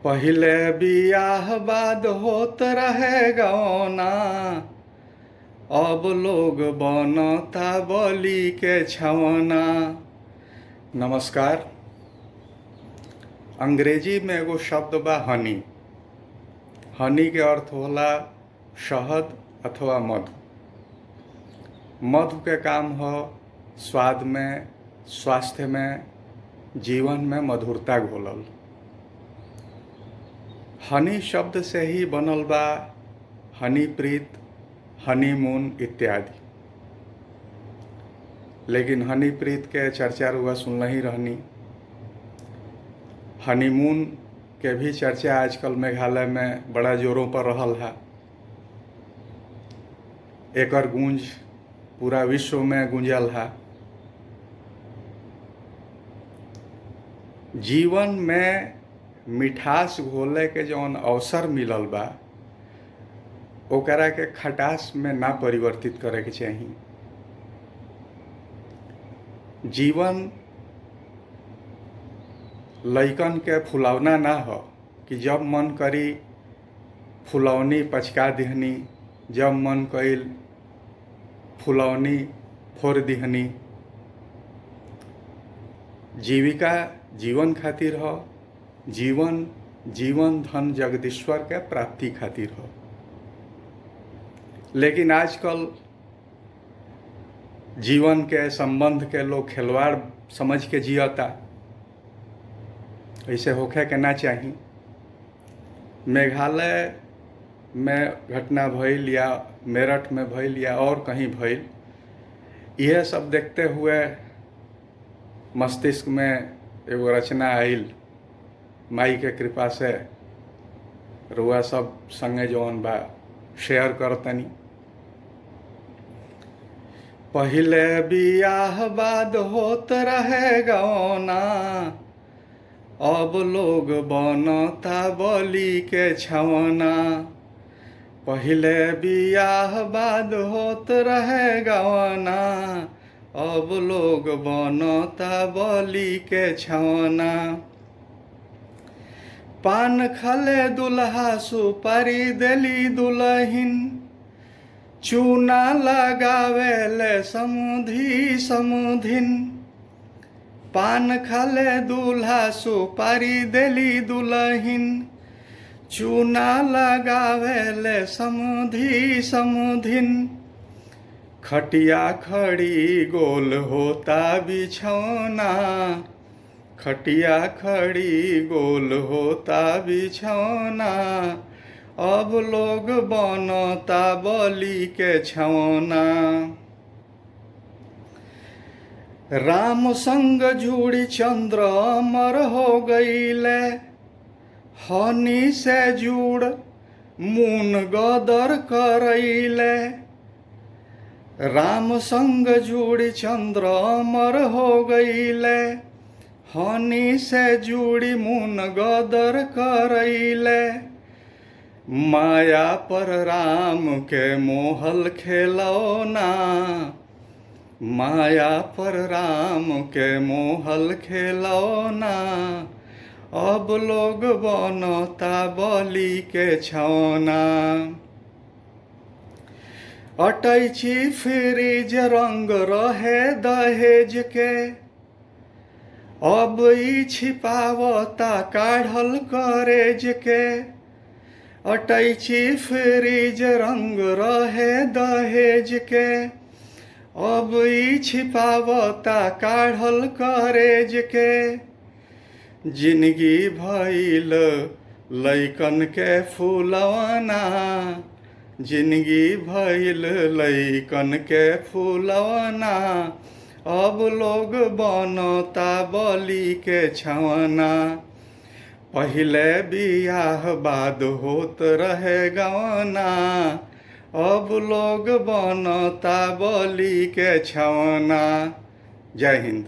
पहिले बियाह बाद होत रहे गौना, अब लोग बनता बलि के छवना। नमस्कार। अंग्रेजी में एगो शब्द बा हनी। हनी के अर्थ होला शहद अथवा मधु। मधु के काम हो स्वाद में, स्वास्थ्य में, जीवन में मधुरता घोलल। हनी शब्द से ही बनल बा हनी प्रीत, हनीमून इत्यादि। लेकिन हनी प्रीत के चर्चा रुआ सुन ही रहनी। हनीमून के भी चर्चा आजकल मेघालय में बड़ा जोरों पर रहल है। एकर गूंज पूरा विश्व में गूंजल है। जीवन में मिठास घोले के जौन अवसर मिलल बा ओकरा के खटास में ना परिवर्तित करे के चाहिए। जीवन लइकन के फुलौना ना हो कि जब मन करी फुलौनी पचका दिहनी, जब मन कइल फुलौनी फोड़ दिहनी। जीविका जीवन खातिर हो, जीवन धन जगदीश्वर के प्राप्ति खातिर हो। लेकिन आजकल जीवन के संबंध के लोग खिलवाड़ समझ के जियता। ऐसे होखे के ना चाहिए। मेघालय में घटना भइल या मेरठ में भइल या और कहीं भइल, यह सब देखते हुए मस्तिष्क में एगो रचना आइल। माई के कृपा से रुआ सब संगे जौन बा शेयर करतनी। पहिले बियाह बाद होत रहे गौना, अब लोग बनता बलि के छवना। पहिले बियाह बाद होत रहे गौना, अब लोग बनता बलि के छवना। पान खले दुल्हा सुपारी देली दुल्हिन, चूना लगावेले समुधी समुधिन। पान खले दूल्हा सुपारी देली दुल्हिन, चूना लगावेले समुधी समुधिन। खटिया खड़ी गोल होता बिछौना, खटिया खड़ी गोल होता बिछौना। अब लोग बनता बलि के छवना। राम संग जुड़ी चंद्र अमर हो गईले, हनी से जुड़ मून गदर करैले। राम संग जुड़ी चंद्र अमर हो गईले, हनी से जुड़ी मून गदर करैले। माया पर राम के मोहल खेलौना, माया पर राम के मोहल खेलौना। अब लोग बनता बलि के छवना। अटैची फ्रिज रंग रहे दहेज के, अब ई छिपावता काढ़ल करेज के। अटैची फ्रिज रंग रहे दहेज के, अब ई छिपावता काढ़ल करेज के। जिंदगी भइल लइकन के फुलौना, जिंदगी भइल लइकन के फुलौना। अब लोग बनता बलि के छवना। पहिले बियाह बाद होत रहे गौना, अब लोग बनता बलि के छवना। जय हिंद।